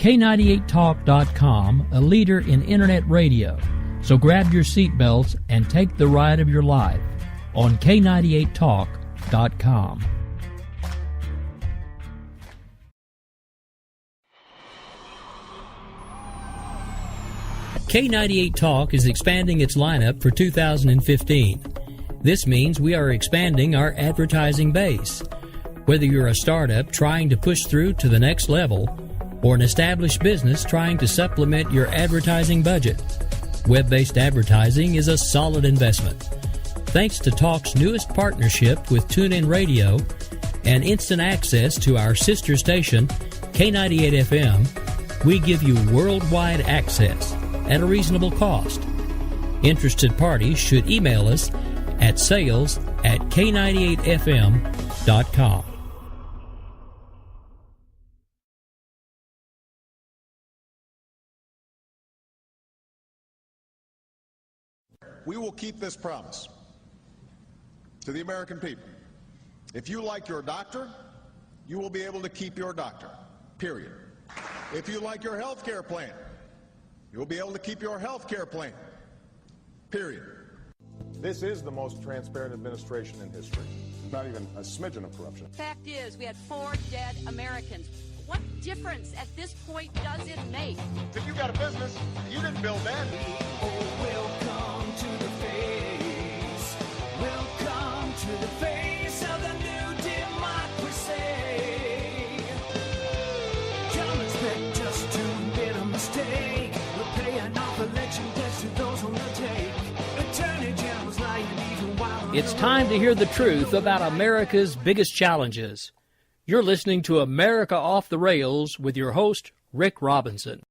K98talk.com, a leader in internet radio. So grab your seatbelts and take the ride of your life on K98talk.com. K98 Talk is expanding its lineup for 2015. This means we are expanding our advertising base. Whether you're a startup trying to push through to the next level or an established business trying to supplement your advertising budget, web-based advertising is a solid investment. Thanks to Talk's newest partnership with TuneIn Radio and instant access to our sister station, K98 FM, we give you worldwide access at a reasonable cost. Interested parties should email us at sales@k98fm.com. We will keep this promise to the American people. If you like your doctor, you will be able to keep your doctor, period. If you like your health care plan, you will be able to keep your health care plan, period. This is the most transparent administration in history. Not even a smidgen of corruption. Fact is, we had 4 dead Americans. What difference at this point does it make? If you got a business, you didn't build that. Oh, welcome to the face. Welcome to the face of the new democracy. Come expect us to admit a mistake. We're paying off election debts to those on the take. Attorney General's lying even while It's time to hear the truth about America's biggest challenges. You're listening to America Off the Rails with your host, Rick Robinson.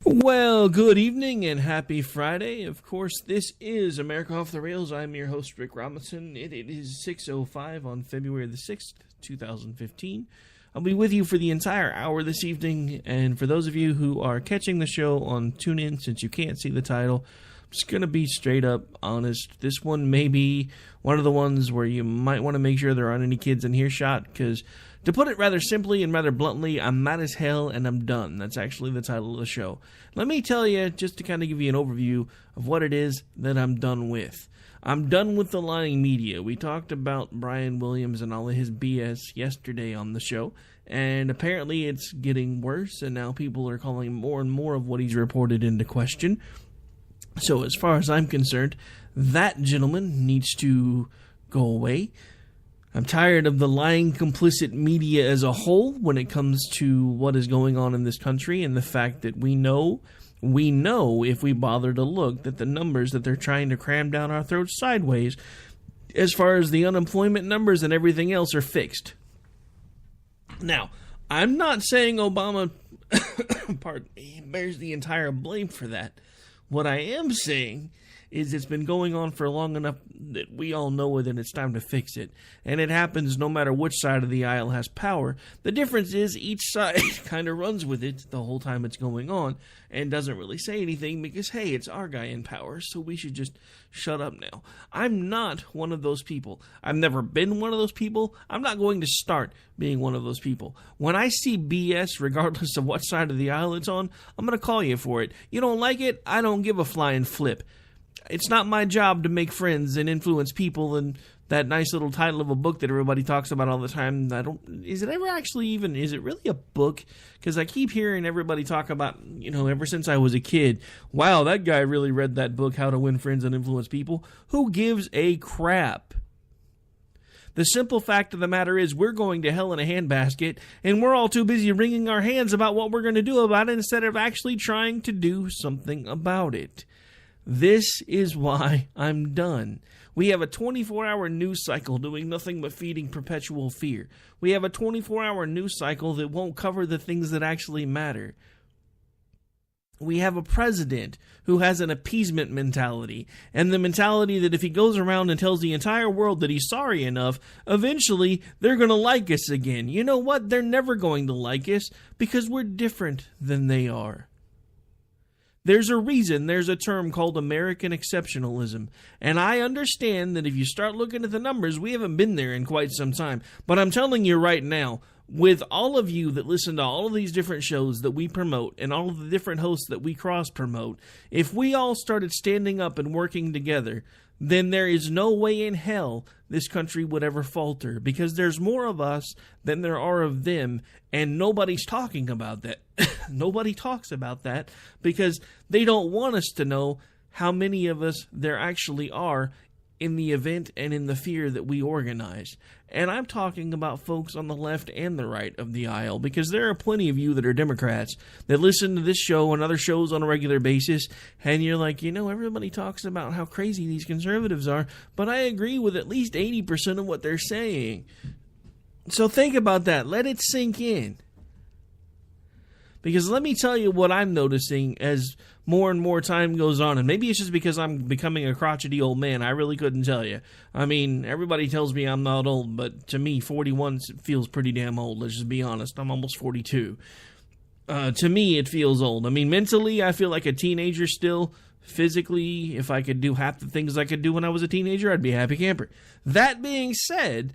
Well, good evening and happy Friday. Of course, this is America Off the Rails. I'm your host, Rick Robinson. It is 6:05 on February the 6th, 2015. I'll be with you for the entire hour this evening, and for those of you who are catching the show on TuneIn, since you can't see the title, I'm just going to be straight up honest. This one may be one of the ones where you might want to make sure there aren't any kids in earshot, because to put it rather simply and rather bluntly, I'm mad as hell and I'm done. That's actually the title of the show. Let me tell you, just to kind of give you an overview of what it is that I'm done with. I'm done with the lying media. We talked about Brian Williams and all of his BS yesterday on the show, and apparently it's getting worse, and now people are calling more and more of what he's reported into question. So as far as I'm concerned, that gentleman needs to go away. I'm tired of the lying, complicit media as a whole when it comes to what is going on in this country, and the fact that we know if we bother to look that the numbers that they're trying to cram down our throats sideways, as far as the unemployment numbers and everything else, are fixed. Now, I'm not saying Obama pardon me, bears the entire blame for that. What I am saying is it's been going on for long enough that we all know that it's time to fix it. And it happens no matter which side of the aisle has power. The difference is each side kind of runs with it the whole time it's going on and doesn't really say anything because, hey, it's our guy in power, so we should just shut up now. I'm not one of those people. I've never been one of those people. I'm not going to start being one of those people. When I see BS, regardless of what side of the aisle it's on, I'm going to call you for it. You don't like it? I don't give a flying flip. It's not my job to make friends and influence people, and that nice little title of a book that everybody talks about all the time. Is it really a book? Because I keep hearing everybody talk about, ever since I was a kid, wow, that guy really read that book, How to Win Friends and Influence People. Who gives a crap? The simple fact of the matter is we're going to hell in a handbasket, and we're all too busy wringing our hands about what we're going to do about it instead of actually trying to do something about it. This is why I'm done. We have a 24-hour news cycle doing nothing but feeding perpetual fear. We have a 24-hour news cycle that won't cover the things that actually matter. We have a president who has an appeasement mentality, and the mentality that if he goes around and tells the entire world that he's sorry enough, eventually they're going to like us again. You know what? They're never going to like us because we're different than they are. There's a reason there's a term called American exceptionalism, and I understand that if you start looking at the numbers, we haven't been there in quite some time. But I'm telling you right now, with all of you that listen to all of these different shows that we promote and all of the different hosts that we cross-promote, if we all started standing up and working together, then there is no way in hell this country would ever falter, because there's more of us than there are of them, and nobody's talking about that. Nobody talks about that because they don't want us to know how many of us there actually are in the event and in the fear that we organize. And I'm talking about folks on the left and the right of the aisle, because there are plenty of you that are Democrats that listen to this show and other shows on a regular basis, and you're like, everybody talks about how crazy these conservatives are, but I agree with at least 80% of what they're saying. So think about that. Let it sink in. Because let me tell you what I'm noticing as more and more time goes on, and maybe it's just because I'm becoming a crotchety old man. I really couldn't tell you. I mean, everybody tells me I'm not old, but to me, 41 feels pretty damn old. Let's just be honest. I'm almost 42. To me, it feels old. I mean, mentally, I feel like a teenager still. Physically, if I could do half the things I could do when I was a teenager, I'd be a happy camper. That being said,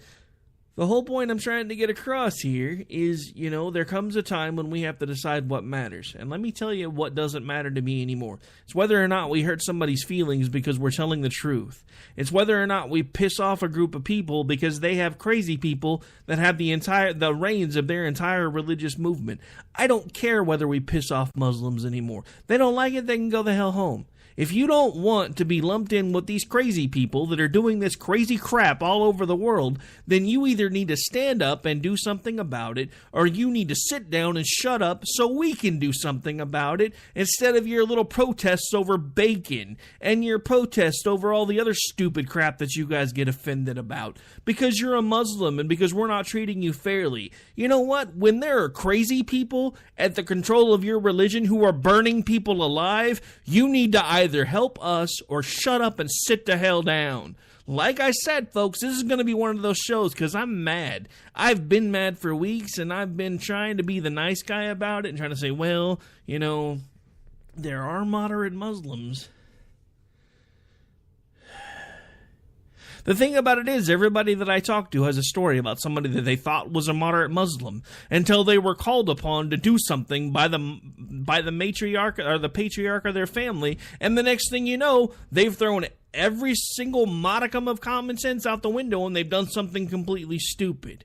the whole point I'm trying to get across here is, there comes a time when we have to decide what matters. And let me tell you what doesn't matter to me anymore. It's whether or not we hurt somebody's feelings because we're telling the truth. It's whether or not we piss off a group of people because they have crazy people that have the reins of their entire religious movement. I don't care whether we piss off Muslims anymore. They don't like it, they can go the hell home. If you don't want to be lumped in with these crazy people that are doing this crazy crap all over the world, then you either need to stand up and do something about it, or you need to sit down and shut up so we can do something about it, instead of your little protests over bacon and your protests over all the other stupid crap that you guys get offended about because you're a Muslim and because we're not treating you fairly. You know what? When there are crazy people at the control of your religion who are burning people alive, you need to either help us or shut up and sit the hell down. Like I said, folks, this is going to be one of those shows because I'm mad. I've been mad for weeks, and I've been trying to be the nice guy about it and trying to say, well, there are moderate Muslims. The thing about it is, everybody that I talk to has a story about somebody that they thought was a moderate Muslim until they were called upon to do something by the matriarch or the patriarch of their family, and the next thing you know, they've thrown every single modicum of common sense out the window and they've done something completely stupid.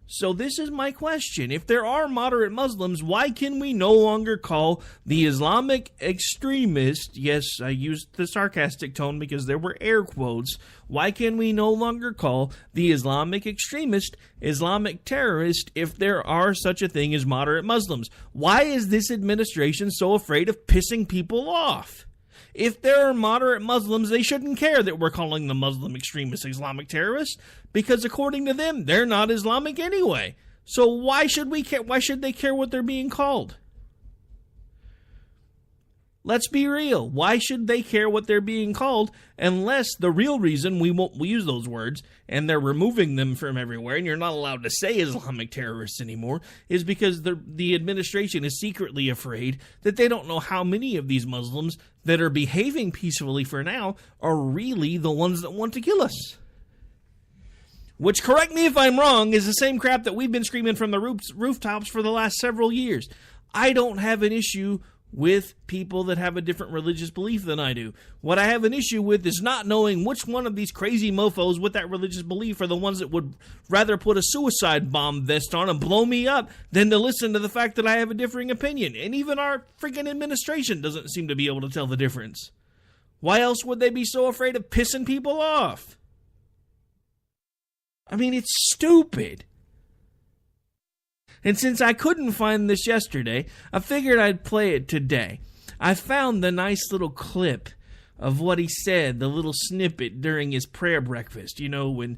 So this is my question. If there are moderate Muslims, why can we no longer call the Islamic extremist, yes, I used the sarcastic tone because there were air quotes, why can we no longer call the Islamic extremist Islamic terrorist if there are such a thing as moderate Muslims? Why is this administration so afraid of pissing people off? If there are moderate Muslims, they shouldn't care that we're calling the Muslim extremists Islamic terrorists, because according to them, they're not Islamic anyway. So why should we care? Why should they care what they're being called? Let's be real. Why should they care what they're being called unless the real reason we use those words and they're removing them from everywhere and you're not allowed to say Islamic terrorists anymore is because the administration is secretly afraid that they don't know how many of these Muslims that are behaving peacefully for now are really the ones that want to kill us. Which, correct me if I'm wrong, is the same crap that we've been screaming from the rooftops for the last several years. I don't have an issue with people that have a different religious belief than I do. What I have an issue with is not knowing which one of these crazy mofos with that religious belief are the ones that would rather put a suicide bomb vest on and blow me up than to listen to the fact that I have a differing opinion. And even our freaking administration doesn't seem to be able to tell the difference. Why else would they be so afraid of pissing people off? I mean, it's stupid. And since I couldn't find this yesterday, I figured I'd play it today. I found the nice little clip of what he said, the little snippet during his prayer breakfast. You know, when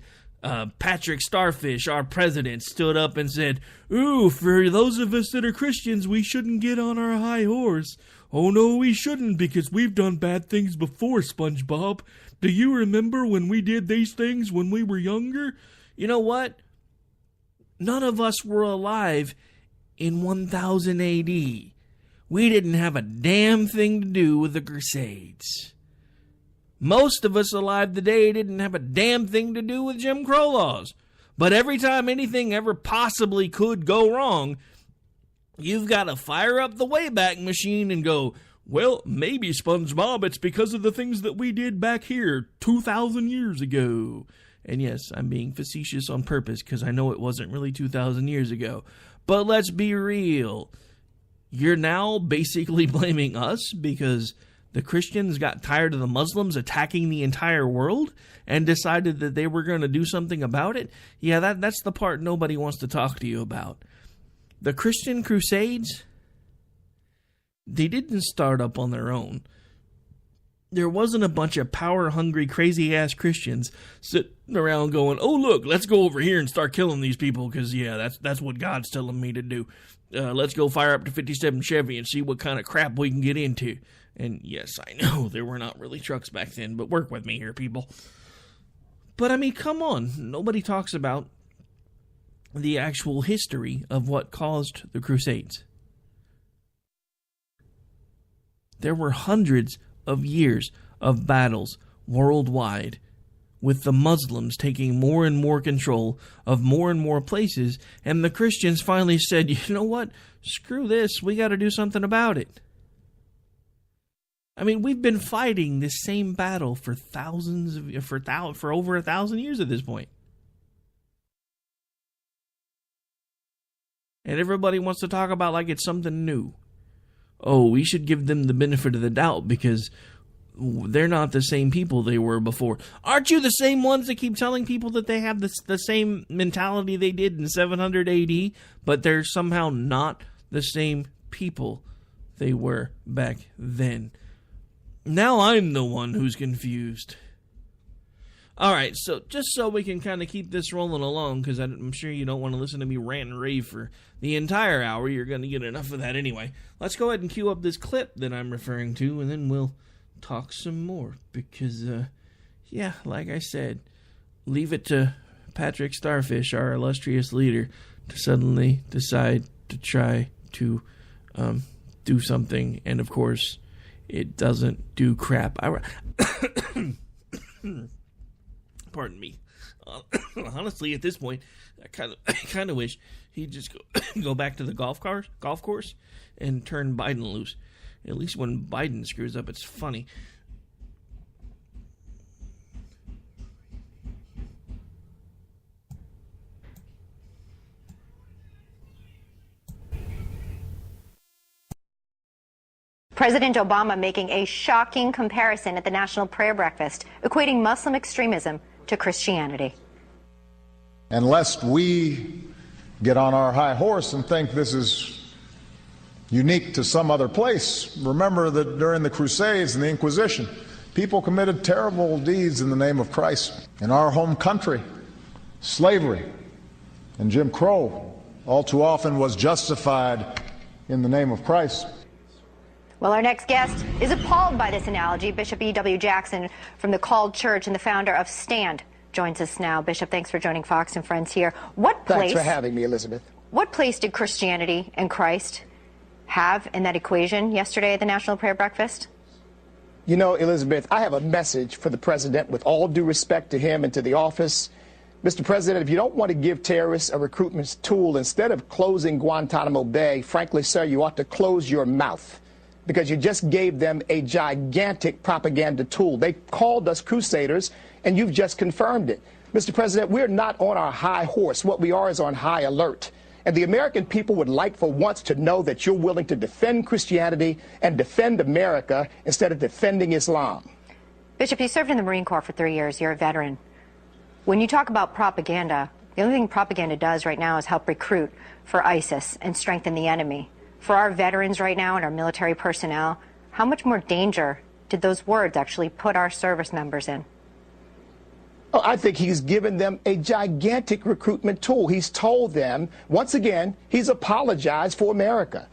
Patrick Starfish, our president, stood up and said, "Ooh, for those of us that are Christians, we shouldn't get on our high horse. Oh no, we shouldn't, because we've done bad things before, SpongeBob. Do you remember when we did these things when we were younger?" You know what? None of us were alive in 1000 AD. We didn't have a damn thing to do with the Crusades. Most of us alive today didn't have a damn thing to do with Jim Crow laws. But every time anything ever possibly could go wrong, you've got to fire up the Wayback Machine and go, well, maybe, SpongeBob, it's because of the things that we did back here 2,000 years ago. And yes, I'm being facetious on purpose because I know it wasn't really 2,000 years ago. But let's be real. You're now basically blaming us because the Christians got tired of the Muslims attacking the entire world and decided that they were going to do something about it? Yeah, that's the part nobody wants to talk to you about. The Christian Crusades, they didn't start up on their own. There wasn't a bunch of power-hungry, crazy-ass Christians sitting around going, oh, look, let's go over here and start killing these people because, yeah, that's what God's telling me to do. Let's go fire up to 57 Chevy and see what kind of crap we can get into. And, yes, I know there were not really trucks back then, but work with me here, people. But, I mean, come on. Nobody talks about the actual history of what caused the Crusades. There were hundreds of years of battles worldwide, with the Muslims taking more and more control of more and more places, and the Christians finally said, you know what, screw this, we got to do something about it. I mean, we've been fighting this same battle for for over 1,000 years at this point. And everybody wants to talk about like it's something new. Oh, we should give them the benefit of the doubt because they're not the same people they were before. Aren't you the same ones that keep telling people that they have the same mentality they did in 700 AD, but they're somehow not the same people they were back then? Now I'm the one who's confused. All right, so just so we can kind of keep this rolling along, because I'm sure you don't want to listen to me rant and rave for the entire hour. You're going to get enough of that anyway. Let's go ahead and cue up this clip that I'm referring to, and then we'll talk some more. Because, yeah, like I said, leave it to Patrick Starfish, our illustrious leader, to suddenly decide to try to do something. And, of course, it doesn't do crap. Pardon me. Honestly, at this point, I kind of wish he'd just go back to the golf course and turn Biden loose. At least when Biden screws up, it's funny. President Obama making a shocking comparison at the National Prayer Breakfast, equating Muslim extremism to Christianity. And lest we get on our high horse and think this is unique to some other place, remember that during the Crusades and the Inquisition, people committed terrible deeds in the name of Christ. In our home country, slavery and Jim Crow all too often was justified in the name of Christ. Well, our next guest is appalled by this analogy. Bishop E.W. Jackson from the Called Church and the founder of Stand joins us now. Bishop, thanks for joining Fox and Friends here. Thanks for having me, Elizabeth. What place did Christianity and Christ have in that equation yesterday at the National Prayer Breakfast? You know, Elizabeth, I have a message for the president with all due respect to him and to the office. Mr. President, if you don't want to give terrorists a recruitment tool, instead of closing Guantanamo Bay, frankly, sir, you ought to close your mouth, because you just gave them a gigantic propaganda tool. They called us crusaders, and you've just confirmed it. Mr. President, we're not on our high horse. What we are is on high alert. And the American people would like for once to know that you're willing to defend Christianity and defend America instead of defending Islam. Bishop, you served in the Marine Corps for 3 years. You're a veteran. When you talk about propaganda, the only thing propaganda does right now is help recruit for ISIS and strengthen the enemy. For our veterans right now and our military personnel, how much more danger did those words actually put our service members in? Oh, I think he's given them a gigantic recruitment tool. He's told them, once again, he's apologized for America.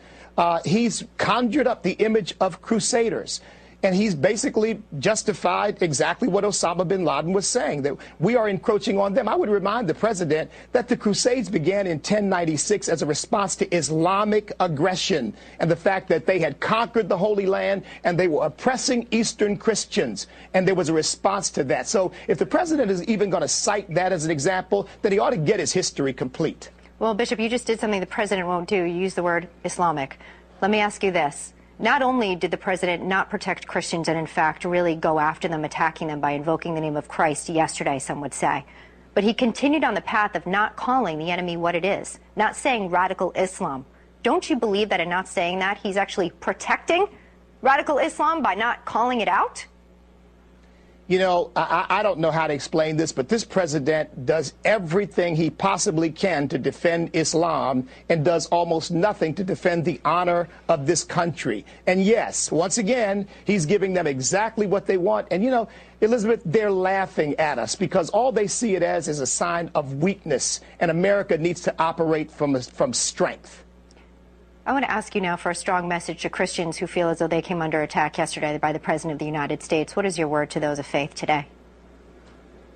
He's conjured up the image of crusaders. And he's basically justified exactly what Osama bin Laden was saying, that we are encroaching on them. I would remind the president that the Crusades began in 1096 as a response to Islamic aggression and the fact that they had conquered the Holy Land and they were oppressing Eastern Christians. And there was a response to that. So if the president is even going to cite that as an example, then he ought to get his history complete. Well, Bishop, you just did something the president won't do. You used the word Islamic. Let me ask you this. Not only did the president not protect Christians and, in fact, really go after them, attacking them by invoking the name of Christ yesterday, some would say, but he continued on the path of not calling the enemy what it is, not saying radical Islam. Don't you believe that in not saying that, he's actually protecting radical Islam by not calling it out? You know, I don't know how to explain this, but this president does everything he possibly can to defend Islam and does almost nothing to defend the honor of this country. And yes, once again, he's giving them exactly what they want. And, you know, Elizabeth, they're laughing at us because all they see it as is a sign of weakness, and America needs to operate from strength. I want to ask you now for a strong message to Christians who feel as though they came under attack yesterday by the President of the United States. What is your word to those of faith today?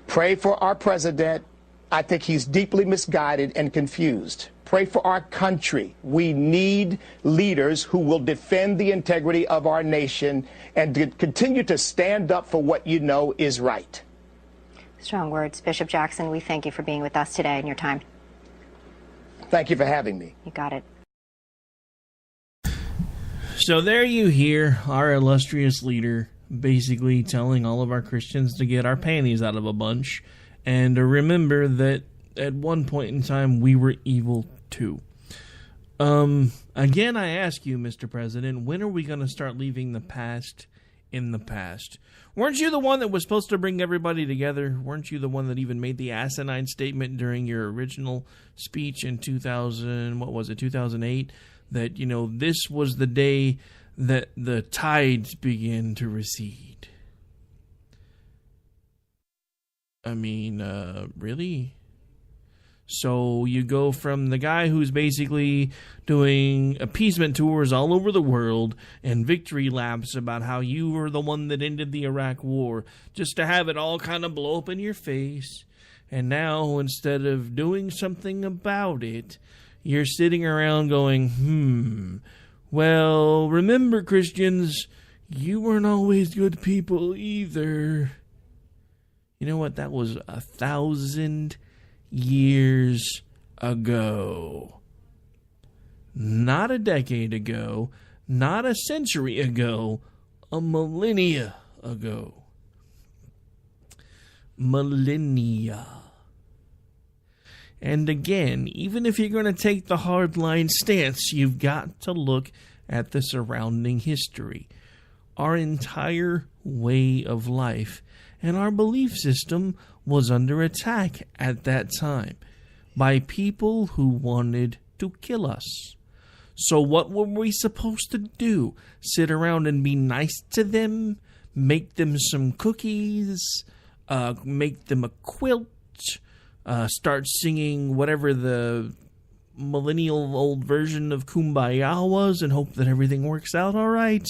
Pray for our president. I think he's deeply misguided and confused. Pray for our country. We need leaders who will defend the integrity of our nation and to continue to stand up for what you know is right. Strong words. Bishop Jackson, we thank you for being with us today and your time. Thank you for having me. You got it. So there you hear our illustrious leader basically telling all of our Christians to get our panties out of a bunch and to remember that at one point in time we were evil too. Again, I ask you, Mr. President, when are we going to start leaving the past in the past? Weren't you the one that was supposed to bring everybody together? Weren't you the one that even made the asinine statement during your original speech in 2008? That, you know, this was the day that the tides began to recede. I mean, really? So you go from the guy who's basically doing appeasement tours all over the world and victory laps about how you were the one that ended the Iraq war, just to have it all kind of blow up in your face. And now, instead of doing something about it, you're sitting around going, well, remember, Christians, you weren't always good people either. You know what? That was 1,000 years ago. Not a decade ago, not a century ago, a millennia ago. Millennia. And again, even if you're going to take the hardline stance, you've got to look at the surrounding history. Our entire way of life and our belief system was under attack at that time by people who wanted to kill us. So what were we supposed to do? Sit around and be nice to them? Make them some cookies? Make them a quilt? Start singing whatever the millennial old version of Kumbaya was and hope that everything works out all right?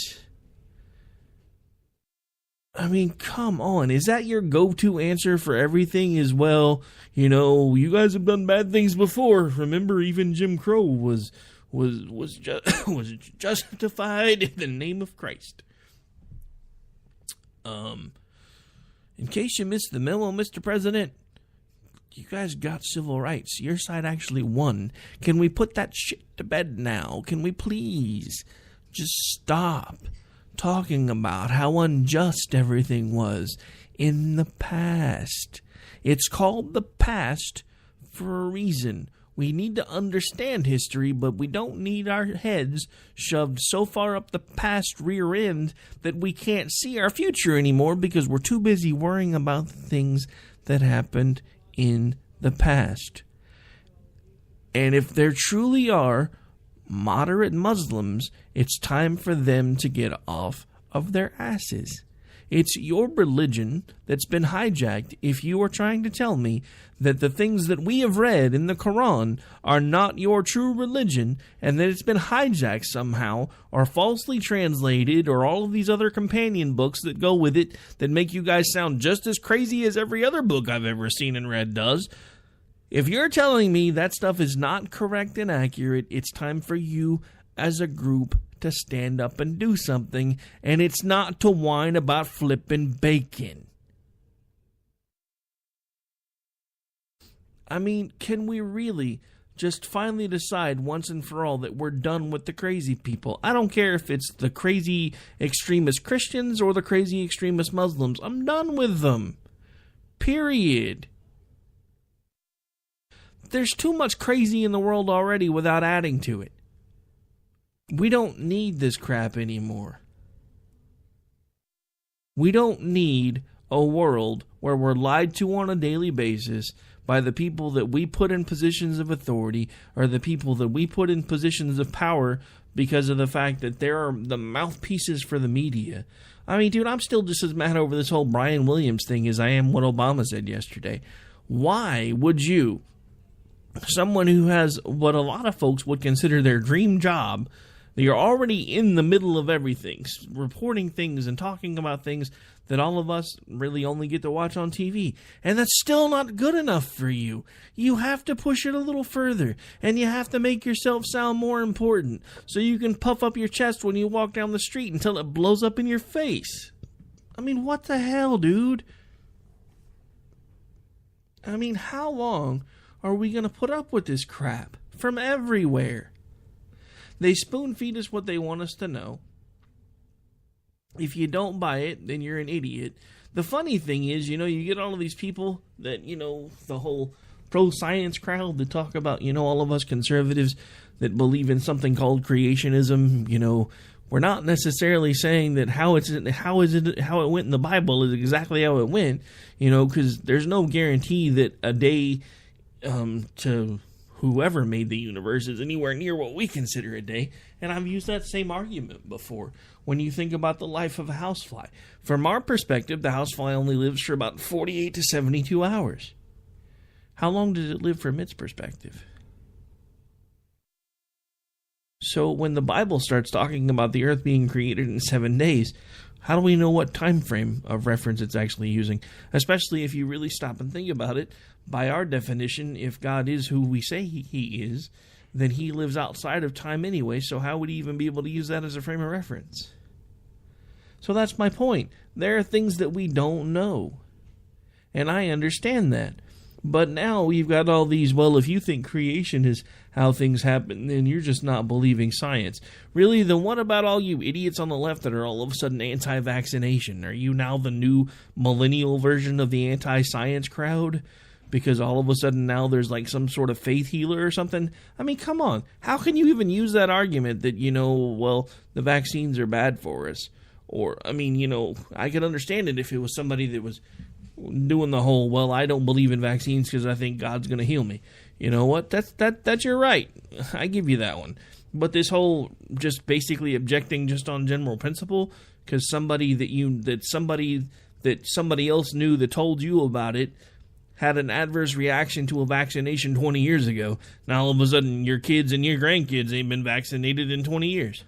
I mean, come on. Is that your go-to answer for everything? Is, well, you know, you guys have done bad things before. Remember, even Jim Crow was justified in the name of Christ. In case you missed the memo, Mr. President, you guys got civil rights. Your side actually won. Can we put that shit to bed now? Can we please just stop talking about how unjust everything was in the past? It's called the past for a reason. We need to understand history, but we don't need our heads shoved so far up the past rear end that we can't see our future anymore because we're too busy worrying about the things that happened in the past. And if there truly are moderate Muslims, it's time for them to get off of their asses. It's your religion that's been hijacked if you are trying to tell me that the things that we have read in the Quran are not your true religion and that it's been hijacked somehow or falsely translated or all of these other companion books that go with it that make you guys sound just as crazy as every other book I've ever seen and read does. If you're telling me that stuff is not correct and accurate, it's time for you as a group to stand up and do something, and it's not to whine about flipping bacon. I mean, can we really just finally decide once and for all that we're done with the crazy people? I don't care if it's the crazy extremist Christians or the crazy extremist Muslims. I'm done with them. Period. There's too much crazy in the world already without adding to it. We don't need this crap anymore. We don't need a world where we're lied to on a daily basis by the people that we put in positions of authority or the people that we put in positions of power because of the fact that they're the mouthpieces for the media. I mean, dude, I'm still just as mad over this whole Brian Williams thing as I am what Obama said yesterday. Why would you, someone who has what a lot of folks would consider their dream job, you're already in the middle of everything, reporting things and talking about things that all of us really only get to watch on TV. And that's still not good enough for you. You have to push it a little further. And you have to make yourself sound more important so you can puff up your chest when you walk down the street until it blows up in your face. I mean, what the hell, dude? I mean, how long are we going to put up with this crap from everywhere? They spoon feed us what they want us to know. If you don't buy it, then you're an idiot. The funny thing is, you get all of these people that, the whole pro-science crowd that talk about, all of us conservatives that believe in something called creationism. We're not necessarily saying that how it went in the Bible is exactly how it went, because there's no guarantee that a day to whoever made the universe is anywhere near what we consider a day. And I've used that same argument before when you think about the life of a housefly. From our perspective, the housefly only lives for about 48 to 72 hours. How long does it live from its perspective? So when the Bible starts talking about the earth being created in 7 days, how do we know what time frame of reference it's actually using? Especially if you really stop and think about it. By our definition, if God is who we say he is, then he lives outside of time anyway, so how would he even be able to use that as a frame of reference? So that's my point. There are things that we don't know. And I understand that. But now we've got all these, well, if you think creation is how things happen, then you're just not believing science. Really, then what about all you idiots on the left that are all of a sudden anti-vaccination? Are you now the new millennial version of the anti-science crowd? Because all of a sudden now there's like some sort of faith healer or something? I mean, come on. How can you even use that argument that, well, the vaccines are bad for us? Or, I mean, I could understand it if it was somebody that was doing the whole, well, I don't believe in vaccines because I think God's going to heal me. You know what? That's your right. I give you that one. But this whole just basically objecting just on general principle because somebody else knew that told you about it had an adverse reaction to a vaccination 20 years ago. Now all of a sudden your kids and your grandkids ain't been vaccinated in 20 years.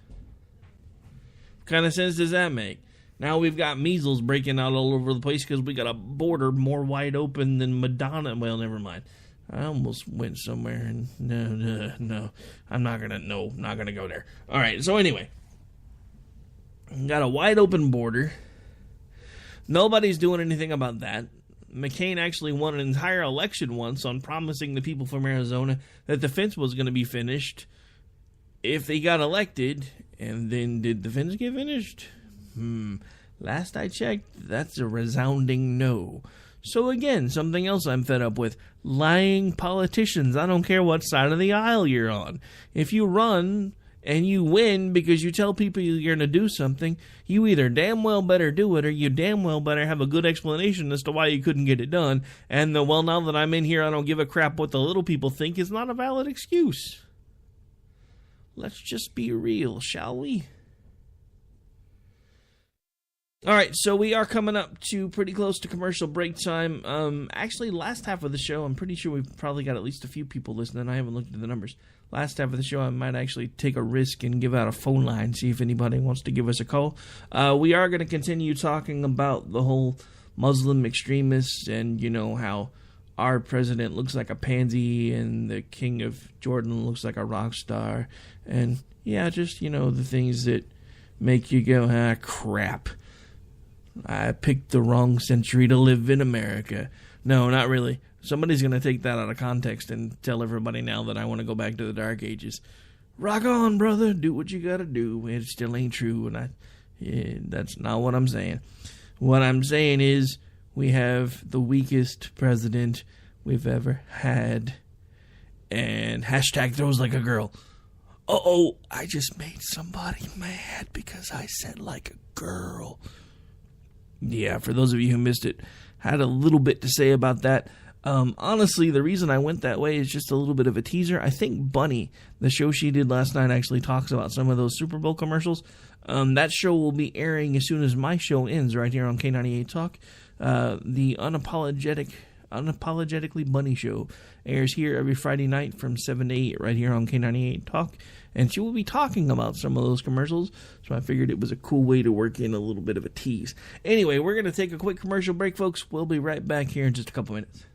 What kind of sense does that make? Now we've got measles breaking out all over the place because we got a border more wide open than Madonna. Well, never mind. I almost went somewhere and no. I'm not going to go there. All right. So anyway, got a wide open border. Nobody's doing anything about that. McCain actually won an entire election once on promising the people from Arizona that the fence was going to be finished if they got elected. And then did the fence get finished? Last I checked, that's a resounding no. So again, something else I'm fed up with. Lying politicians. I don't care what side of the aisle you're on. If you run and you win because you tell people you're going to do something, you either damn well better do it or you damn well better have a good explanation as to why you couldn't get it done. And the, well, now that I'm in here, I don't give a crap what the little people think is not a valid excuse. Let's just be real, shall we? All right, so we are coming up to pretty close to commercial break time. Actually, last half of the show, I'm pretty sure we've probably got at least a few people listening. I haven't looked at the numbers. Last half of the show, I might actually take a risk and give out a phone line, see if anybody wants to give us a call. We are going to continue talking about the whole Muslim extremists and, how our president looks like a pansy and the king of Jordan looks like a rock star. And, just, the things that make you go, crap. I picked the wrong century to live in America. No, not really. Somebody's going to take that out of context and tell everybody now that I want to go back to the Dark Ages. Rock on, brother. Do what you got to do. It still ain't true. And that's not what I'm saying. What I'm saying is we have the weakest president we've ever had. And hashtag throws like a girl. Uh-oh, I just made somebody mad because I said like a girl. Yeah, for those of you who missed it, had a little bit to say about that. Honestly, the reason I went that way is just a little bit of a teaser. I think Bunny, the show she did last night, actually talks about some of those Super Bowl commercials. That show will be airing as soon as my show ends right here on K98 Talk. The Unapologetically Bunny Show airs here every Friday night from 7 to 8 right here on K98 Talk. And she will be talking about some of those commercials, so I figured it was a cool way to work in a little bit of a tease. Anyway, we're going to take a quick commercial break, folks. We'll be right back here in just a couple minutes.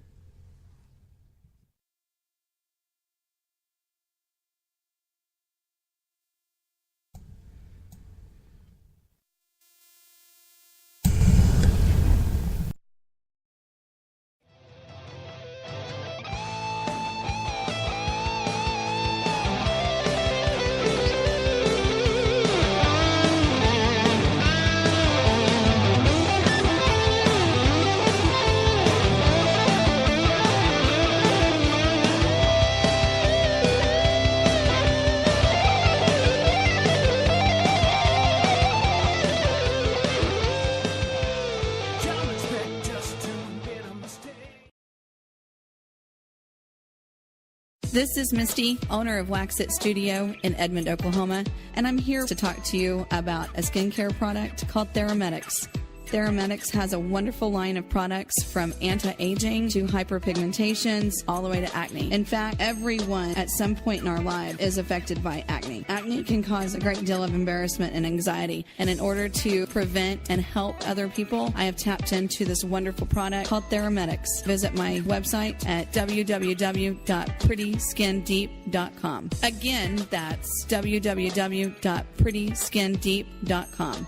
This is Misty, owner of Wax It Studio in Edmond, Oklahoma, and I'm here to talk to you about a skincare product called Theramedics. Theramedics has a wonderful line of products from anti-aging to hyperpigmentations all the way to acne. In fact, everyone at some point in our life is affected by acne. Acne can cause a great deal of embarrassment and anxiety, and in order to prevent and help other people, I have tapped into this wonderful product called Theramedics. Visit my website at www.prettyskindeep.com. Again, that's www.prettyskindeep.com.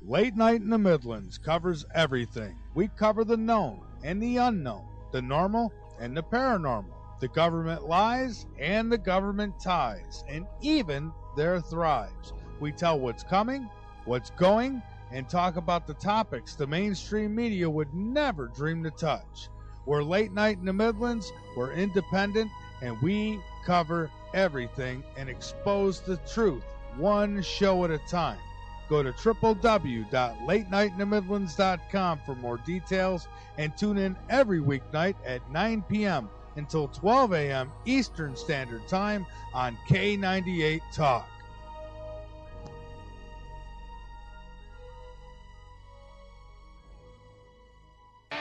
Late Night in the Midlands covers everything. We cover the known and the unknown, the normal and the paranormal, the government lies and the government ties, and even their thrives. We tell what's coming, what's going, and talk about the topics the mainstream media would never dream to touch. We're Late Night in the Midlands, we're independent, and we cover everything and expose the truth one show at a time. Go to www.latenightinthe-midlands.com for more details and tune in every weeknight at 9 p.m. until 12 a.m. Eastern Standard Time on K98 Talk. We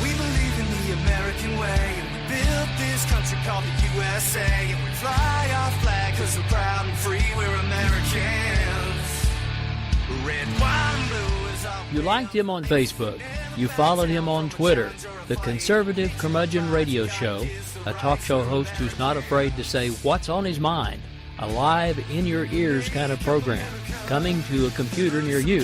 believe in the American way, and we built this country called the USA, and we fly our flag because we're proud and free, we're Americans. Red, white, and blue is our... You liked him on Facebook. You followed him on Twitter. The Conservative Curmudgeon Radio Show, a talk show host who's not afraid to say what's on his mind. A live, in-your-ears kind of program, coming to a computer near you,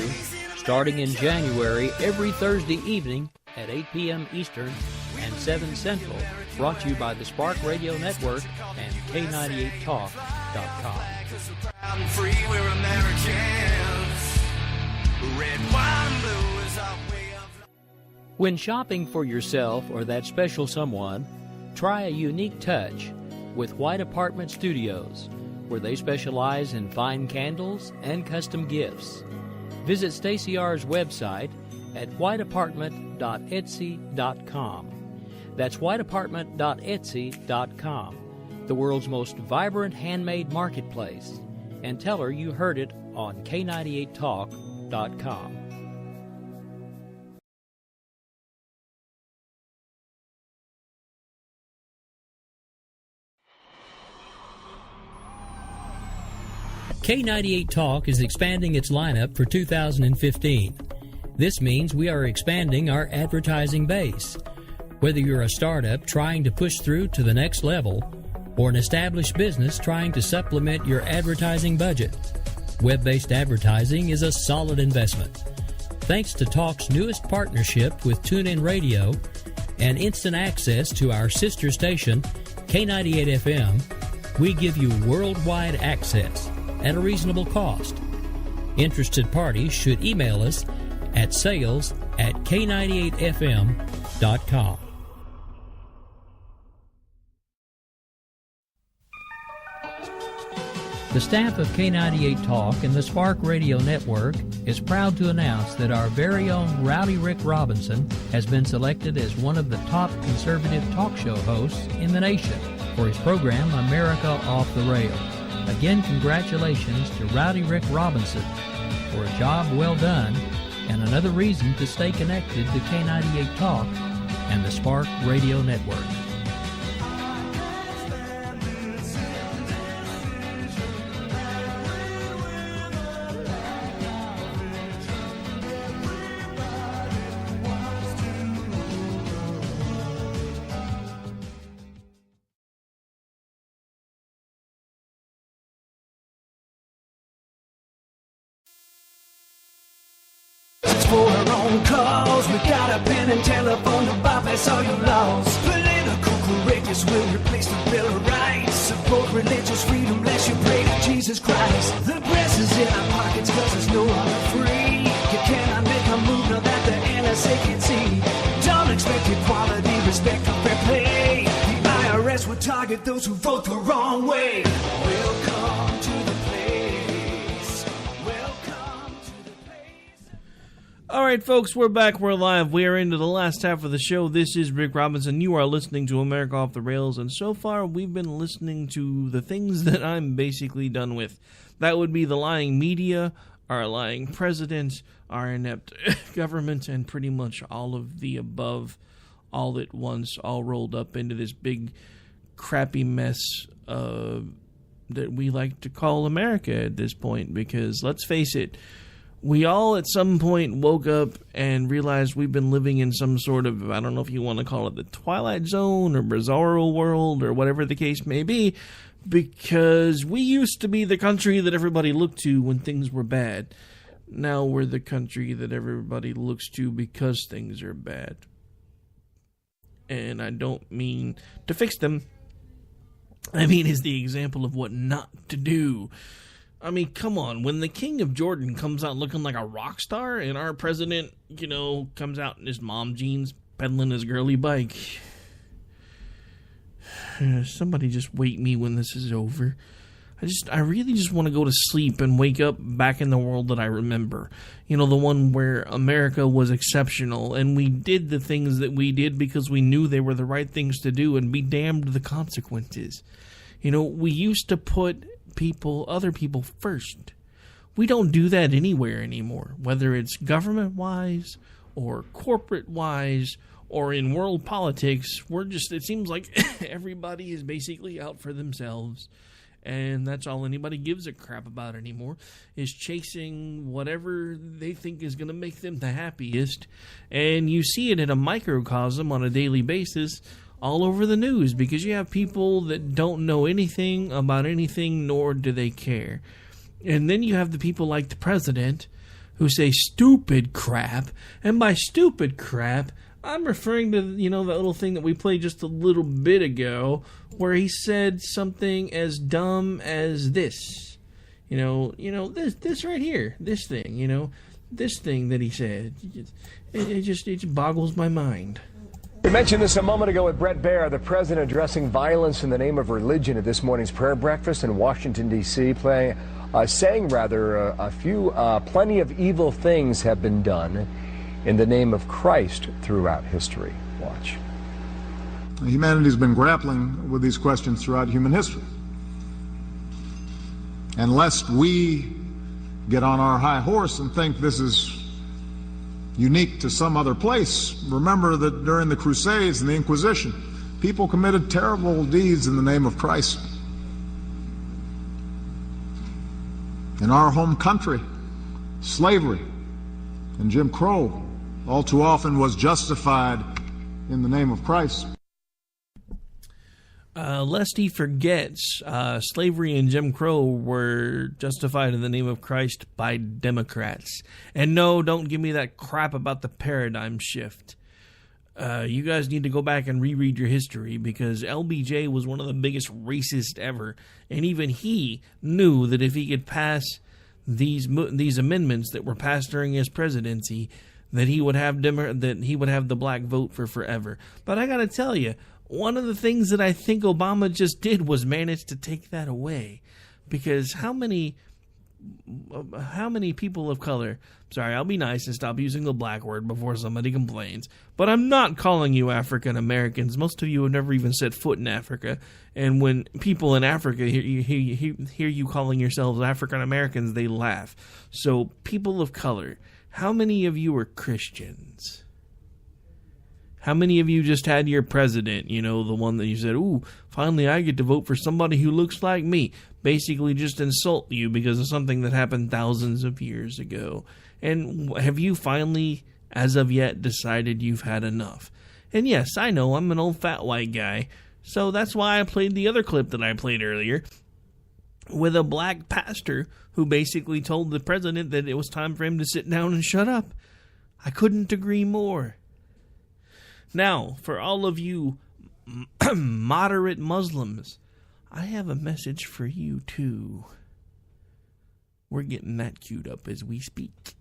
starting in January every Thursday evening at 8 p.m. Eastern and 7 Central, brought to you by the Spark Radio Network and K98Talk.com. Free, we're Americans. Red, white, and blue is our way of life. When shopping for yourself or that special someone, try a unique touch with White Apartment Studios, where they specialize in fine candles and custom gifts. Visit Stacey R's website at whiteapartment.etsy.com. That's whiteapartment.etsy.com, the world's most vibrant handmade marketplace. and tell her you heard it on K98Talk.com. K98 Talk is expanding its lineup for 2015. This means we are expanding our advertising base. Whether you're a startup trying to push through to the next level or an established business trying to supplement your advertising budget, web-based advertising is a solid investment. Thanks to Talk's newest partnership with TuneIn Radio and instant access to our sister station, K98 FM, we give you worldwide access at a reasonable cost. Interested parties should email us at sales@k98fm.com. The staff of K98 Talk and the Spark Radio Network is proud to announce that our very own Rowdy Rick Robinson has been selected as one of the top conservative talk show hosts in the nation for his program America Off the Rails. Again, congratulations to Rowdy Rick Robinson for a job well done and another reason to stay connected to K98 Talk and the Spark Radio Network. For her own cause, we got a pen and telephone to bypass all your laws. Political correctness will replace the Bill of Rights. Support religious freedom, lest you pray to Jesus Christ. The press is in our pockets cause it's no longer free. You cannot make a move now that the NSA can see. Don't expect equality, respect or fair play. The IRS will target those who vote the wrong way. Welcome to the place. Welcome to the place. All right, folks, we're back. We're live. We are into the last half of the show. This is Rick Robinson. You are listening to America Off the Rails, and so far we've been listening to the things that I'm basically done with. That would be the lying media, our lying president, our inept government, and pretty much all of the above, all at once, all rolled up into this big, crappy mess that we like to call America at this point, because let's face it, we all at some point woke up and realized we've been living in some sort of, I don't know if you want to call it the Twilight Zone or Bizarro world or whatever the case may be, because we used to be the country that everybody looked to when things were bad. Now we're the country that everybody looks to because things are bad. And I don't mean to fix them. I mean as the example of what not to do. I mean, come on. When the King of Jordan comes out looking like a rock star and our president, comes out in his mom jeans pedaling his girly bike, somebody just wake me when this is over. I really just want to go to sleep and wake up back in the world that I remember. The one where America was exceptional and we did the things that we did because we knew they were the right things to do, and be damned the consequences. We used to put other people first. We don't do that anywhere anymore, whether it's government-wise or corporate-wise or in world politics. It seems like everybody is basically out for themselves, and that's all anybody gives a crap about anymore, is chasing whatever they think is going to make them the happiest. And you see it in a microcosm on a daily basis all over the news, because you have people that don't know anything about anything, nor do they care. And then you have the people like the president who say stupid crap, and by stupid crap, I'm referring to, that little thing that we played just a little bit ago, where he said something as dumb as this. This right here, this thing, this thing that he said. It just boggles my mind. We mentioned this a moment ago with Bret Baier, the president addressing violence in the name of religion at this morning's prayer breakfast in Washington, D.C., saying plenty of evil things have been done in the name of Christ throughout history. Watch. Humanity's been grappling with these questions throughout human history. And lest we get on our high horse and think this is unique to some other place, remember that during the Crusades and the Inquisition, people committed terrible deeds in the name of Christ. In our home country, slavery and Jim Crow all too often was justified in the name of Christ. Lest he forgets, slavery and Jim Crow were justified in the name of Christ by Democrats. And no, don't give me that crap about the paradigm shift. You guys need to go back and reread your history, because LBJ was one of the biggest racists ever, and even he knew that if he could pass these amendments that were passed during his presidency, that he would have the black vote for forever. But I got to tell you, one of the things that I think Obama just did was manage to take that away, because how many people of color, sorry, I'll be nice and stop using the black word before somebody complains, but I'm not calling you African Americans. Most of you have never even set foot in Africa, and when people in Africa hear you calling yourselves African Americans, they laugh. So people of color, how many of you are Christians? How many of you just had your president, the one that you said, ooh, finally I get to vote for somebody who looks like me, basically just insult you because of something that happened thousands of years ago? And have you finally, as of yet, decided you've had enough? And yes, I know I'm an old fat white guy, so that's why I played the other clip that I played earlier with a black pastor who basically told the president that it was time for him to sit down and shut up. I couldn't agree more. Now, for all of you moderate Muslims, I have a message for you too. We're getting that queued up as we speak.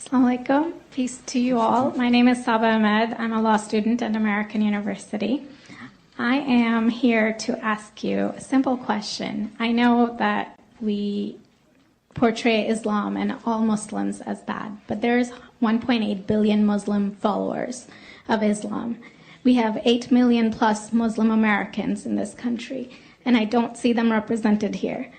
Assalamu alaikum. Peace to you all. My name is Saba Ahmed. I'm a law student at American University. I am here to ask you a simple question. I know that we portray Islam and all Muslims as bad, but there's 1.8 billion Muslim followers of Islam. We have 8 million plus Muslim Americans in this country, and I don't see them represented here.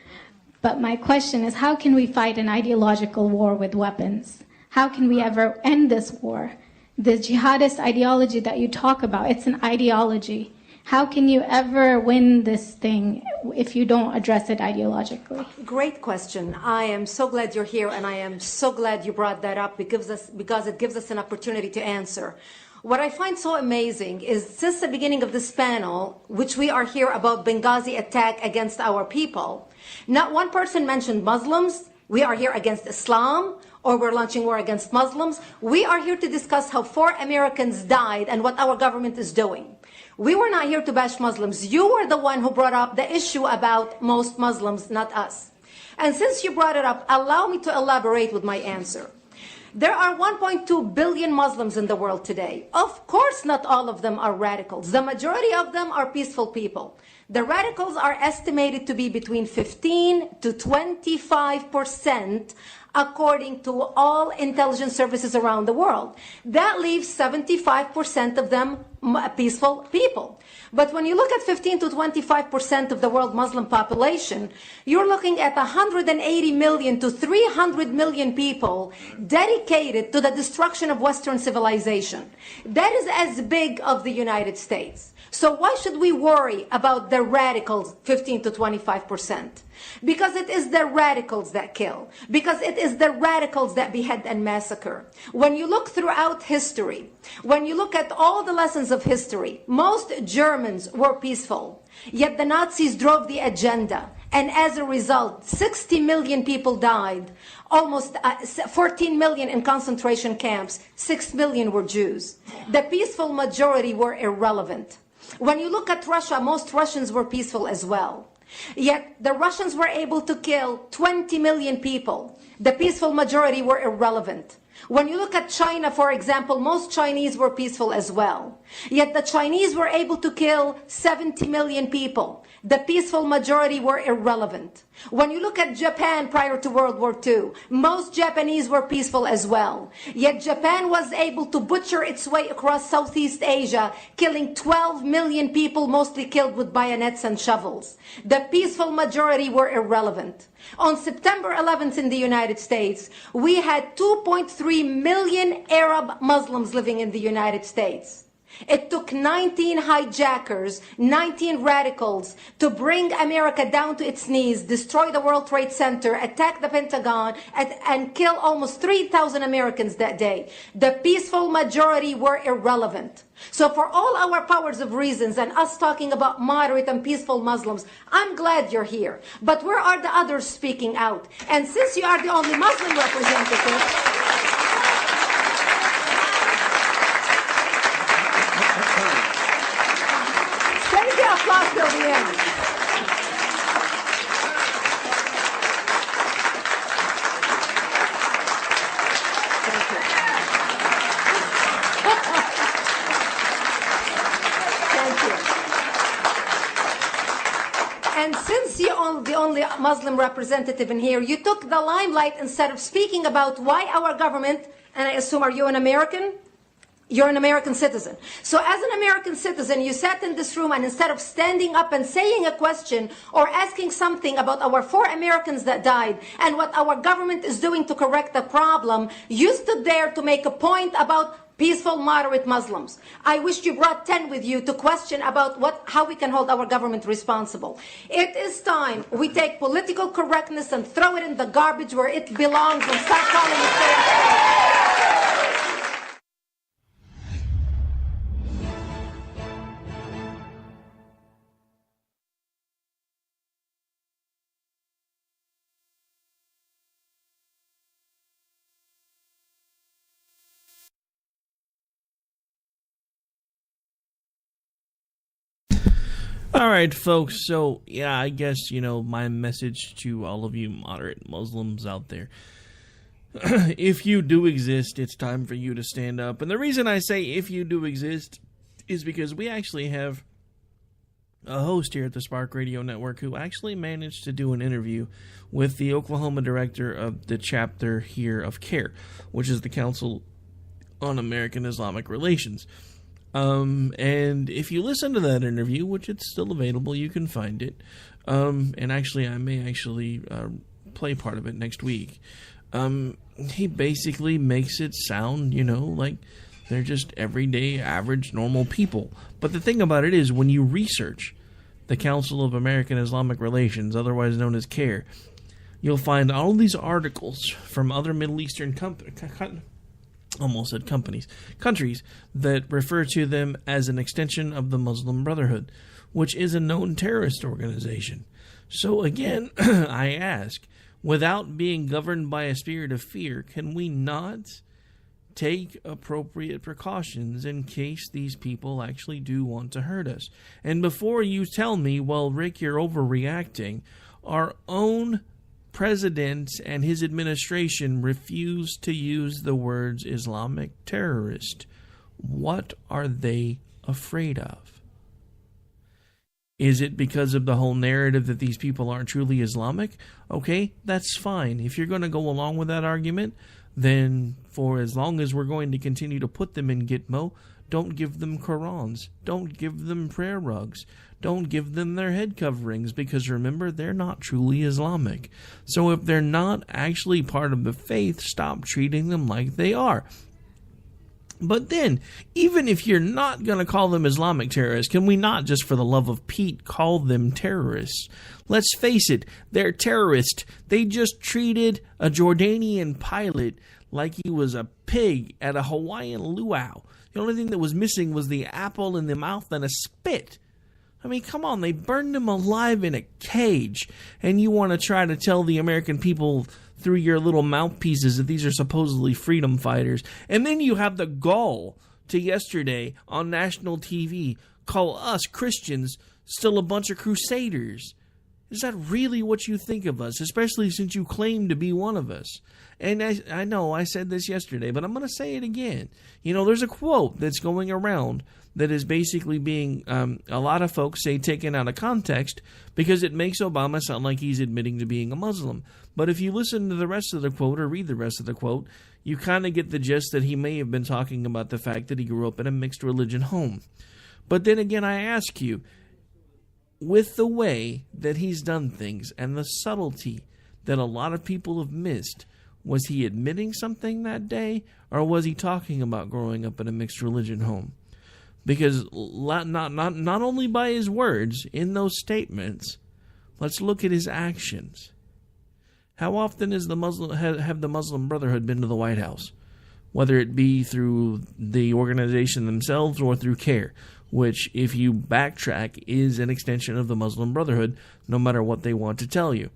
But my question is, how can we fight an ideological war with weapons? How can we ever end this war? The jihadist ideology that you talk about, it's an ideology. How can you ever win this thing if you don't address it ideologically? Great question. I am so glad you're here, and I am so glad you brought that up because it gives us an opportunity to answer. What I find so amazing is since the beginning of this panel, which we are here about Benghazi attack against our people, not one person mentioned Muslims. We are here against Islam, or we're launching war against Muslims. We are here to discuss how 4 Americans died and what our government is doing. We were not here to bash Muslims. You were the one who brought up the issue about most Muslims, not us. And since you brought it up, allow me to elaborate with my answer. There are 1.2 billion Muslims in the world today. Of course, not all of them are radicals. The majority of them are peaceful people. The radicals are estimated to be between 15 to 25%, according to all intelligence services around the world. That leaves 75% of them peaceful people. But when you look at 15 to 25% of the world Muslim population, you're looking at 180 million to 300 million people dedicated to the destruction of Western civilization. That is as big of the United States. So why should we worry about the radicals, 15 to 25%? Because it is the radicals that kill. Because it is the radicals that behead and massacre. When you look throughout history, when you look at all the lessons of history, most Germans were peaceful. Yet the Nazis drove the agenda. And as a result, 60 million people died. Almost 14 million in concentration camps. 6 million were Jews. The peaceful majority were irrelevant. When you look at Russia, most Russians were peaceful as well. Yet the Russians were able to kill 20 million people. The peaceful majority were irrelevant. When you look at China, for example, most Chinese were peaceful as well. Yet the Chinese were able to kill 70 million people. The peaceful majority were irrelevant. When you look at Japan prior to World War II, most Japanese were peaceful as well. Yet Japan was able to butcher its way across Southeast Asia, killing 12 million people, mostly killed with bayonets and shovels. The peaceful majority were irrelevant. On September 11th in the United States, we had 2.3 million Arab Muslims living in the United States. It took 19 hijackers, 19 radicals to bring America down to its knees, destroy the World Trade Center, attack the Pentagon, and kill almost 3,000 Americans that day. The peaceful majority were irrelevant. So for all our powers of reasons and us talking about moderate and peaceful Muslims, I'm glad you're here. But where are the others speaking out? And since you are the only Muslim representative, applause till the end. Thank you. Thank you. And since you're the only Muslim representative in here, you took the limelight instead of speaking about why our government, and I assume, are you an American? You're an American citizen. So as an American citizen, you sat in this room and instead of standing up and saying a question or asking something about our 4 Americans that died and what our government is doing to correct the problem, you stood there to make a point about peaceful, moderate Muslims. I wish you brought 10 with you to question about how we can hold our government responsible. It is time we take political correctness and throw it in the garbage where it belongs and start calling it fair. All right, folks. So, yeah, I guess, my message to all of you moderate Muslims out there. If you do exist, it's time for you to stand up. And the reason I say if you do exist is because we actually have a host here at the Spark Radio Network who actually managed to do an interview with the Oklahoma director of the chapter here of CARE, which is the Council on American Islamic Relations. And if you listen to that interview, which it's still available, you can find it. And actually, I may actually play part of it next week. He basically makes it sound, like they're just everyday, average, normal people. But the thing about it is, when you research the Council of American Islamic Relations, otherwise known as CARE, you'll find all these articles from other Middle Eastern countries that refer to them as an extension of the Muslim Brotherhood, which is a known terrorist organization. So again, I ask, without being governed by a spirit of fear, can we not take appropriate precautions in case these people actually do want to hurt us? And before you tell me, well, Rick, you're overreacting, our own president and his administration refused to use the words Islamic terrorist. What are they afraid of? Is it because of the whole narrative that these people aren't truly Islamic? Okay, that's fine. If you're going to go along with that argument, then for as long as we're going to continue to put them in Gitmo, don't give them Qurans. Don't give them prayer rugs. Don't give them their head coverings, because remember, they're not truly Islamic. So if they're not actually part of the faith, stop treating them like they are. But then, even if you're not going to call them Islamic terrorists, can we not, just for the love of Pete, call them terrorists? Let's face it, they're terrorists. They just treated a Jordanian pilot like he was a pig at a Hawaiian luau. The only thing that was missing was the apple in the mouth and a spit. I mean, come on, they burned him alive in a cage, and you want to try to tell the American people through your little mouthpieces that these are supposedly freedom fighters. And then you have the gall to yesterday on national TV call us Christians still a bunch of crusaders. Is that really what you think of us, especially since you claim to be one of us? And I know I said this yesterday, but I'm going to say it again. You know, there's a quote that's going around that is basically being, a lot of folks say, taken out of context because it makes Obama sound like he's admitting to being a Muslim. But if you listen to the rest of the quote or read the rest of the quote, you kind of get the gist that he may have been talking about the fact that he grew up in a mixed religion home. But then again, I ask you, with the way that he's done things and the subtlety that a lot of people have missed, was he admitting something that day, or was he talking about growing up in a mixed religion home? Because not only by his words in those statements, let's look at his actions. How often have the Muslim Brotherhood been to the White House? Whether it be through the organization themselves or through CARE, which, if you backtrack, is an extension of the Muslim Brotherhood, no matter what they want to tell you.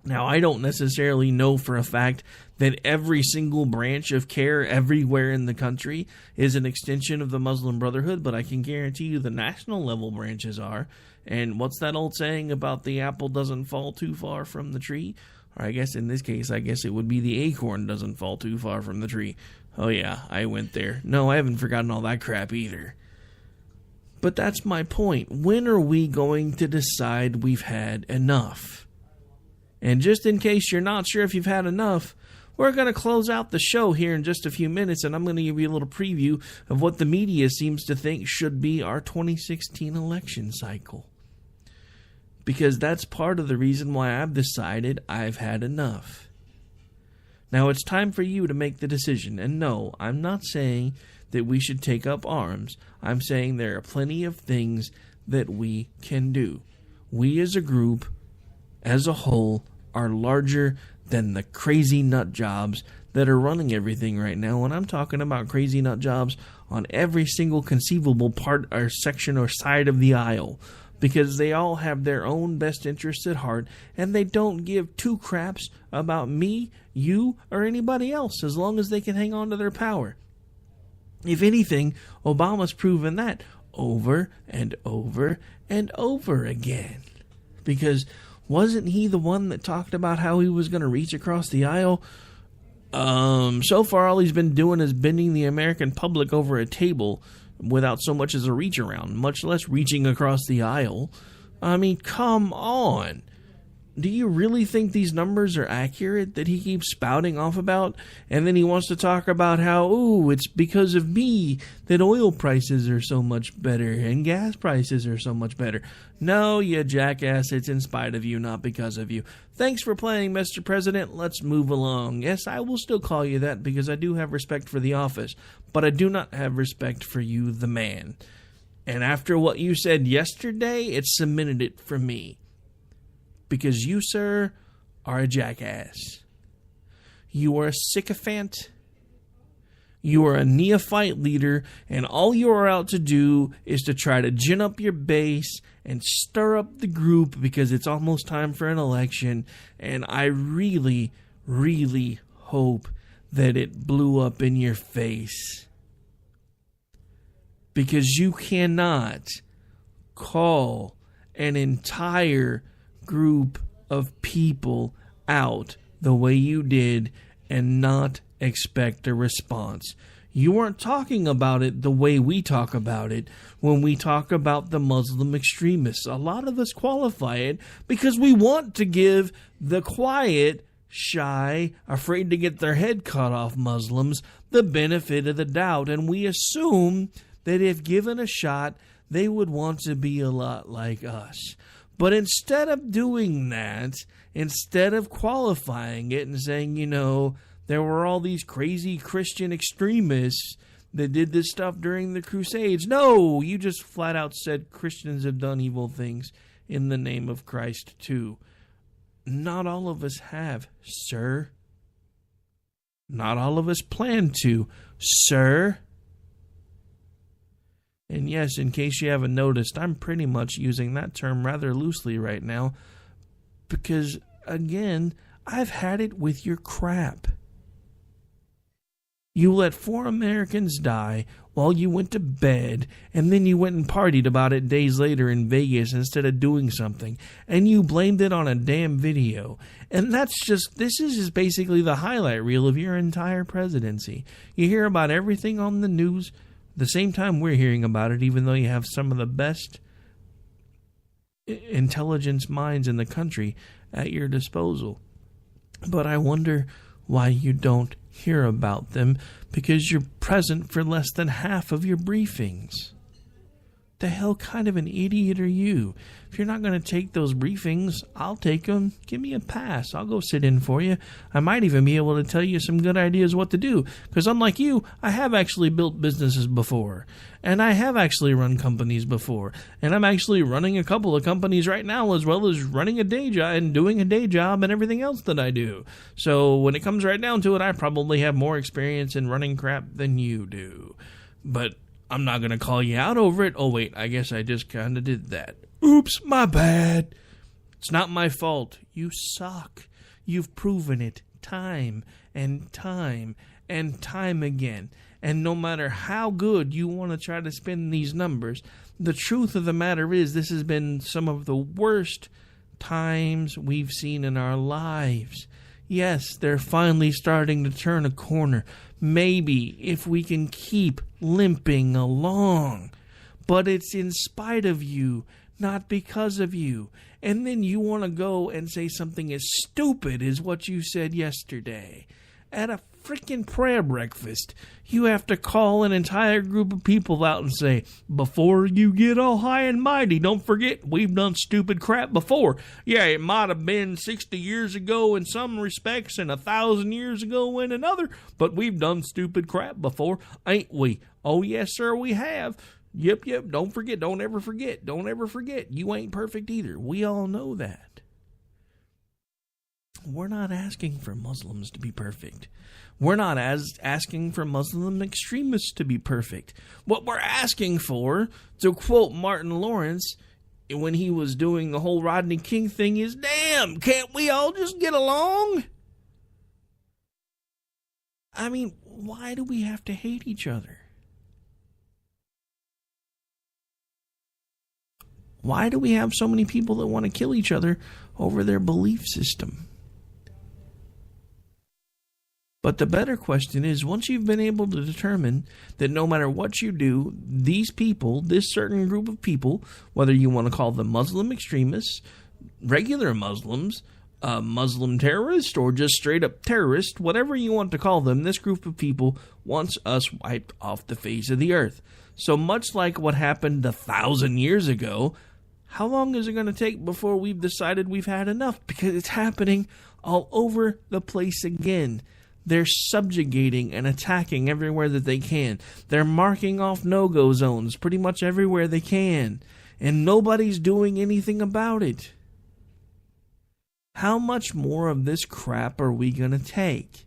Now, I don't necessarily know for a fact that every single branch of CARE everywhere in the country is an extension of the Muslim Brotherhood, but I can guarantee you the national level branches are. And what's that old saying about the apple doesn't fall too far from the tree? Or I guess in this case, it would be the acorn doesn't fall too far from the tree. Oh yeah, I went there. No, I haven't forgotten all that crap either. But that's my point. When are we going to decide we've had enough? And just in case you're not sure if you've had enough, we're going to close out the show here in just a few minutes, and I'm going to give you a little preview of what the media seems to think should be our 2016 election cycle. Because that's part of the reason why I've decided I've had enough. Now it's time for you to make the decision. And no, I'm not saying that we should take up arms. I'm saying there are plenty of things that we can do. We as a group, as a whole, are larger than the crazy nut jobs that are running everything right now. And I'm talking about crazy nut jobs on every single conceivable part or section or side of the aisle. Because they all have their own best interests at heart, and they don't give two craps about me, you, or anybody else, as long as they can hang on to their power. If anything, Obama's proven that over and over and over again. Because wasn't he the one that talked about how he was going to reach across the aisle? So far, all he's been doing is bending the American public over a table without so much as a reach around, much less reaching across the aisle. I mean, come on. Do you really think these numbers are accurate that he keeps spouting off about? And then he wants to talk about how, it's because of me that oil prices are so much better and gas prices are so much better. No, you jackass, it's in spite of you, not because of you. Thanks for playing, Mr. President. Let's move along. Yes, I will still call you that because I do have respect for the office, but I do not have respect for you, the man. And after what you said yesterday, it cemented it for me. Because you, sir, are a jackass. You are a sycophant. You are a neophyte leader, and all you are out to do is to try to gin up your base and stir up the group because it's almost time for an election, and I really, really hope that it blew up in your face. Because you cannot call an entire group of people out the way you did and not expect a response. You weren't talking about it the way we talk about it when we talk about the Muslim extremists. A lot of us qualify it because we want to give the quiet, shy, afraid to get their head cut off Muslims the benefit of the doubt, and we assume that if given a shot, they would want to be a lot like us. But instead of doing that, instead of qualifying it and saying, there were all these crazy Christian extremists that did this stuff during the Crusades. No, you just flat out said Christians have done evil things in the name of Christ too. Not all of us have, sir. Not all of us plan to, sir. And yes, in case you haven't noticed, I'm pretty much using that term rather loosely right now because, again, I've had it with your crap. You let 4 Americans die while you went to bed, and then you went and partied about it days later in Vegas instead of doing something, and you blamed it on a damn video. And this is just basically the highlight reel of your entire presidency. You hear about everything on the news the same time we're hearing about it, even though you have some of the best intelligence minds in the country at your disposal. But I wonder why you don't hear about them, because you're present for less than half of your briefings. The hell kind of an idiot are you? If you're not going to take those briefings, I'll take them. Give me a pass. I'll go sit in for you. I might even be able to tell you some good ideas what to do, because unlike you, I have actually built businesses before, and I have actually run companies before, and I'm actually running a couple of companies right now, as well as running a day job and doing a day job and everything else that I do. So when it comes right down to it, I probably have more experience in running crap than you do. But I'm not going to call you out over it. Oh, wait, I guess I just kind of did that. Oops, my bad. It's not my fault. You suck. You've proven it time and time and time again. And no matter how good you want to try to spin these numbers, the truth of the matter is this has been some of the worst times we've seen in our lives. Yes, they're finally starting to turn a corner. Maybe if we can keep limping along. But it's in spite of you, not because of you. And then you want to go and say something as stupid as what you said yesterday. At a freaking prayer breakfast, you have to call an entire group of people out and say, before you get all high and mighty, don't forget we've done stupid crap before. Yeah, it might have been 60 years ago in some respects and 1,000 years ago in another, but we've done stupid crap before, ain't we? Oh, yes, sir, we have. Yep, don't forget, don't ever forget, you ain't perfect either. We all know that. We're not asking for Muslims to be perfect. We're not asking for Muslim extremists to be perfect. What we're asking for, to quote Martin Lawrence when he was doing the whole Rodney King thing, is, damn, can't we all just get along? I mean, why do we have to hate each other? Why do we have so many people that want to kill each other over their belief system? But the better question is, once you've been able to determine that no matter what you do, these people, this certain group of people, whether you want to call them Muslim extremists, regular Muslims, Muslim terrorists, or just straight up terrorists, whatever you want to call them, this group of people wants us wiped off the face of the earth. So much like what happened 1,000 years ago, how long is it going to take before we've decided we've had enough? Because it's happening all over the place again. They're subjugating and attacking everywhere that they can. They're marking off no-go zones pretty much everywhere they can. And nobody's doing anything about it. How much more of this crap are we going to take?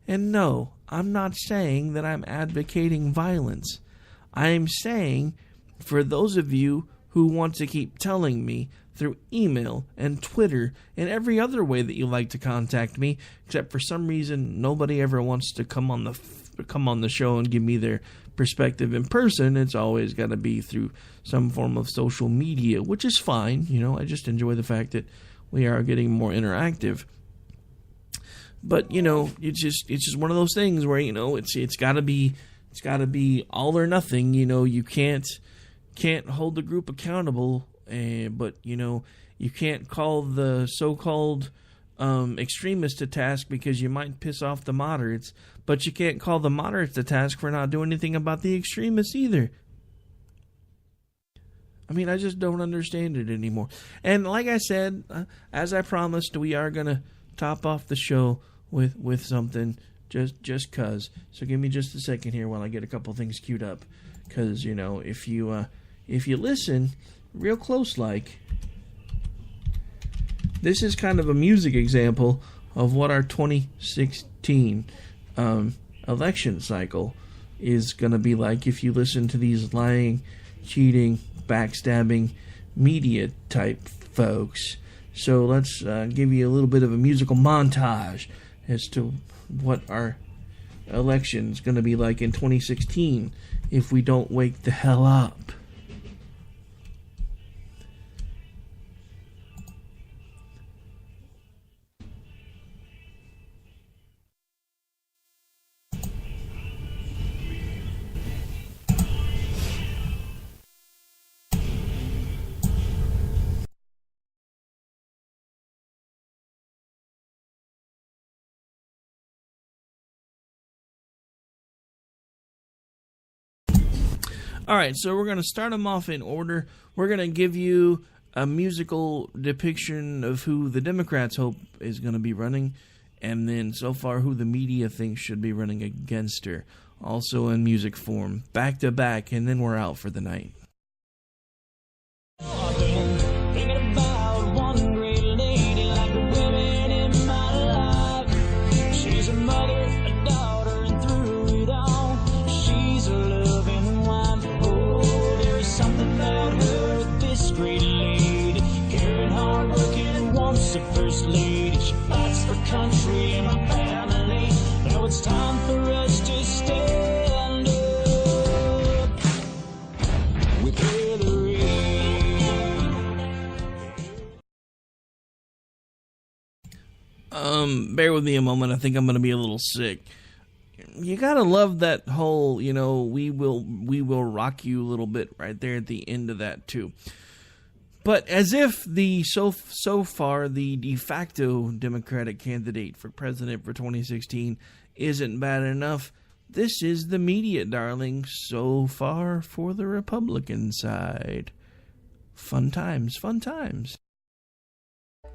And no, I'm not saying that I'm advocating violence. I am saying, for those of you who want to keep telling me through email and Twitter and every other way that you like to contact me, except for some reason nobody ever wants to come on the show and give me their perspective in person. It's always got to be through some form of social media, which is fine. You know, I just enjoy the fact that we are getting more interactive. But you know, it's just one of those things where, you know, it's got to be all or nothing. You know, you can't hold the group accountable. But, you know, you can't call the so-called extremists to task because you might piss off the moderates. But you can't call the moderates to task for not doing anything about the extremists either. I mean, I just don't understand it anymore. And like I said, as I promised, we are going to top off the show with something just cause. So give me just a second here while I get a couple things queued up. Because, you know, if you listen real close like, this is kind of a music example of what our 2016 election cycle is going to be like if you listen to these lying, cheating, backstabbing media type folks. So let's give you a little bit of a musical montage as to what our election is going to be like in 2016 if we don't wake the hell up. All right, so we're going to start them off in order. We're going to give you a musical depiction of who the Democrats hope is going to be running, and then so far who the media thinks should be running against her, also in music form, back to back, and then we're out for the night. First lady, she fights for country and my family. Now it's time for us to stand up with Hillary. Bear with me a moment. I think I'm going to be a little sick. You gotta love that whole, we will rock you a little bit right there at the end of that too. But as if so far the de facto Democratic candidate for president for 2016 isn't bad enough, this is the media darling so far for the Republican side. Fun times, fun times.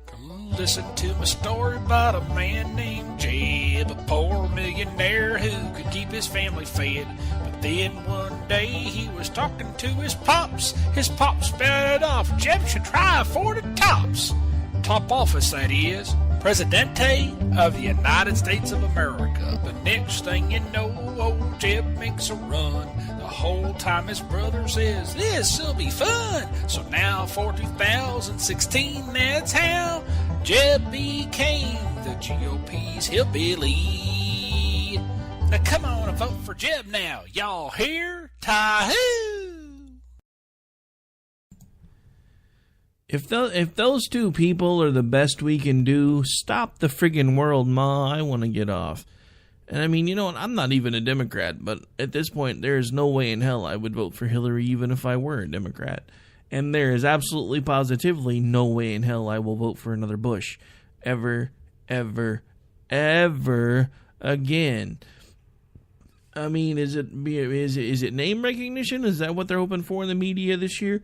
Come listen to my story about a man named Jeb, a poor millionaire who could keep his family fed. But then one day he was talking to his pops. His pops spouted off, Jeb should try for the tops. Top office, that is. Presidente of the United States of America. The next thing you know, old Jeb makes a run. The whole time his brother says, this'll be fun. So now for 2016, that's how Jeb became the GOP's hillbilly. Now come on and vote for Jeb now. Y'all hear? Ta-hoo! If those two people are the best we can do, stop the friggin' world, Ma. I want to get off. And I mean, you know what? I'm not even a Democrat, but at this point, there is no way in hell I would vote for Hillary even if I were a Democrat. And there is absolutely positively no way in hell I will vote for another Bush. Ever, ever, ever again. I mean, is it name recognition? Is that what they're hoping for in the media this year?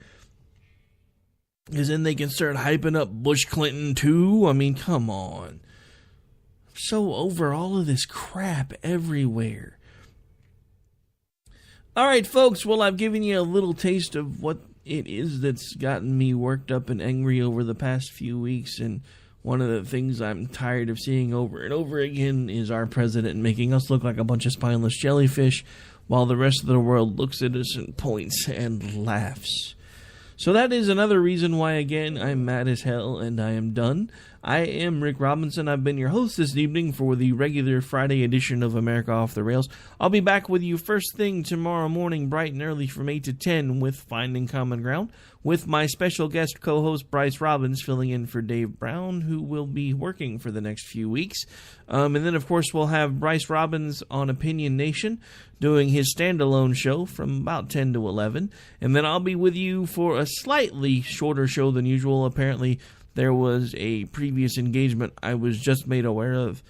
Is then they can start hyping up Bush Clinton too? I mean, come on. So over all of this crap everywhere. All right, folks. Well, I've given you a little taste of what it is that's gotten me worked up and angry over the past few weeks. And one of the things I'm tired of seeing over and over again is our president making us look like a bunch of spineless jellyfish while the rest of the world looks at us and points and laughs. So that is another reason why, again, I'm mad as hell and I am done. I am Rick Robinson. I've been your host this evening for the regular Friday edition of America Off the Rails. I'll be back with you first thing tomorrow morning, bright and early from 8 to 10 with Finding Common Ground, with my special guest co-host Bryce Robbins filling in for Dave Brown, who will be working for the next few weeks. And then, of course, we'll have Bryce Robbins on Opinion Nation doing his standalone show from about 10 to 11. And then I'll be with you for a slightly shorter show than usual. Apparently, there was a previous engagement I was just made aware of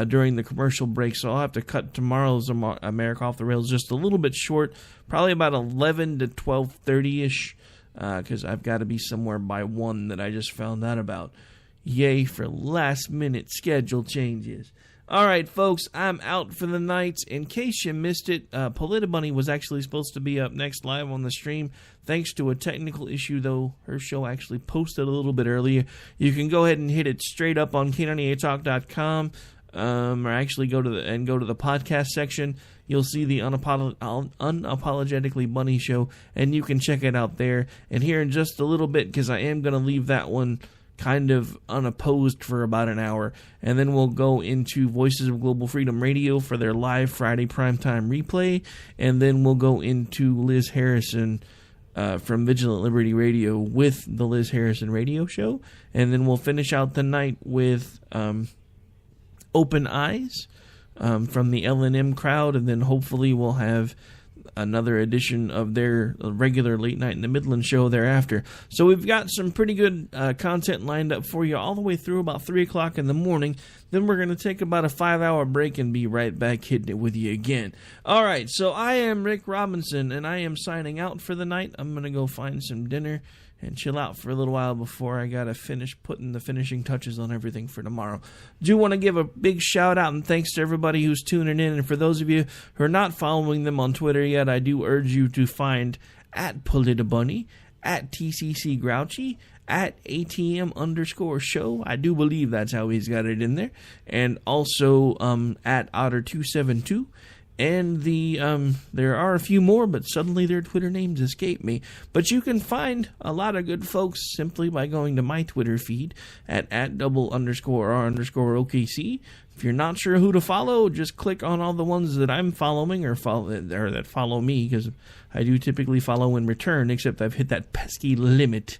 during the commercial break, so I'll have to cut tomorrow's America Off the Rails just a little bit short, probably about 11 to 12:30-ish, because I've got to be somewhere by 1 that I just found out about. Yay for last-minute schedule changes. All right, folks, I'm out for the night. In case you missed it, Politibunny was actually supposed to be up next live on the stream. Thanks to a technical issue, though, her show actually posted a little bit earlier. You can go ahead and hit it straight up on K98Talk.com, or actually go to the podcast section. You'll see the Unapologetically Bunny show, and you can check it out there. And here in just a little bit, because I am going to leave that one kind of unopposed for about an hour, and then we'll go into Voices of Global Freedom Radio for their live Friday primetime replay, and then we'll go into Liz Harrison from Vigilant Liberty Radio with the Liz Harrison Radio Show, and then we'll finish out the night with Open Eyes from the L&M crowd, and then hopefully we'll have another edition of their regular Late Night in the Midland show thereafter. So we've got some pretty good content lined up for you all the way through about 3 o'clock in the morning. Then we're going to take about a 5-hour break and be right back hitting it with you again. All right, so I am Rick Robinson, and I am signing out for the night. I'm going to go find some dinner and chill out for a little while before I got to finish putting the finishing touches on everything for tomorrow. Do want to give a big shout out and thanks to everybody who's tuning in. And for those of you who are not following them on Twitter yet, I do urge you to find at Politabunny, at TCC Grouchy, at ATM_show. I do believe that's how he's got it in there. And also at Otter272. And there are a few more, but suddenly their Twitter names escape me. But you can find a lot of good folks simply by going to my Twitter feed at @double_R_OKC. If you're not sure who to follow, just click on all the ones that I'm following or that follow me, because I do typically follow in return, except I've hit that pesky limit.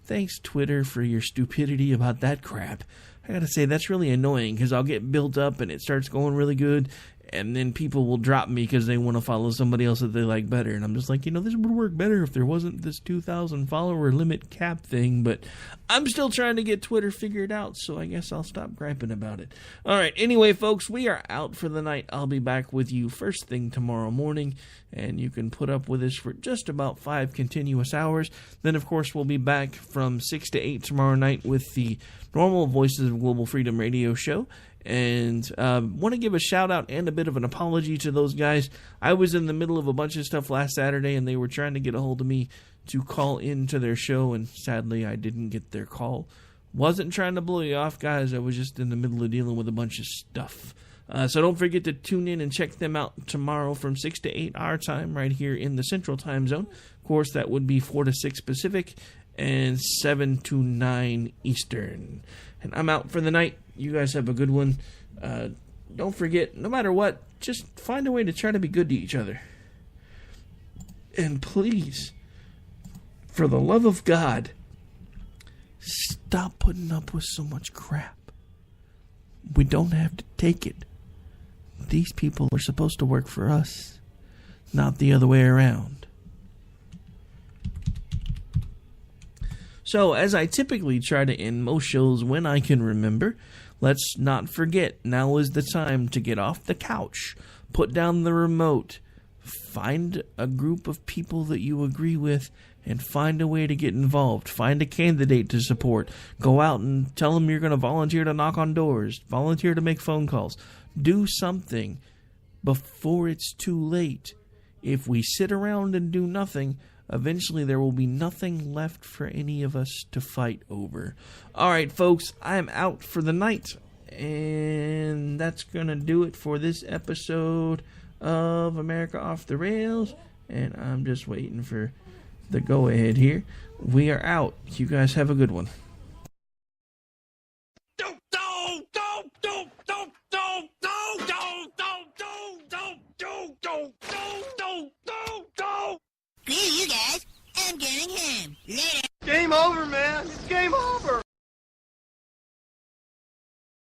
Thanks, Twitter, for your stupidity about that crap. I gotta say, that's really annoying, because I'll get built up and it starts going really good, and then people will drop me because they want to follow somebody else that they like better. And I'm just like, this would work better if there wasn't this 2,000 follower limit cap thing. But I'm still trying to get Twitter figured out, so I guess I'll stop griping about it. All right, anyway, folks, we are out for the night. I'll be back with you first thing tomorrow morning, and you can put up with us for just about 5 continuous hours. Then, of course, we'll be back from 6 to 8 tomorrow night with the normal Voices of Global Freedom radio show. And want to give a shout out and a bit of an apology to those guys. I was in the middle of a bunch of stuff last Saturday, and they were trying to get a hold of me to call into their show, and sadly I didn't get their call. Wasn't trying to blow you off, guys. I was just in the middle of dealing with a bunch of stuff. So don't forget to tune in and check them out tomorrow from 6 to 8 our time right here in the Central Time Zone. Of course, that would be 4 to 6 Pacific and 7 to 9 Eastern. And I'm out for the night. You guys have a good one. Don't forget, no matter what, just find a way to try to be good to each other. And please, for the love of God, stop putting up with so much crap. We don't have to take it. These people are supposed to work for us, not the other way around. So, as I typically try to end most shows when I can remember, let's not forget, now is the time to get off the couch, put down the remote, find a group of people that you agree with, and find a way to get involved. Find a candidate to support. Go out and tell them you're going to volunteer to knock on doors, volunteer to make phone calls. Do something before it's too late. If we sit around and do nothing, eventually there will be nothing left for any of us to fight over. All right, folks, I am out for the night, and that's going to do it for this episode of America Off the Rails, and I'm just waiting for the go-ahead here. We are out. You guys have a good one.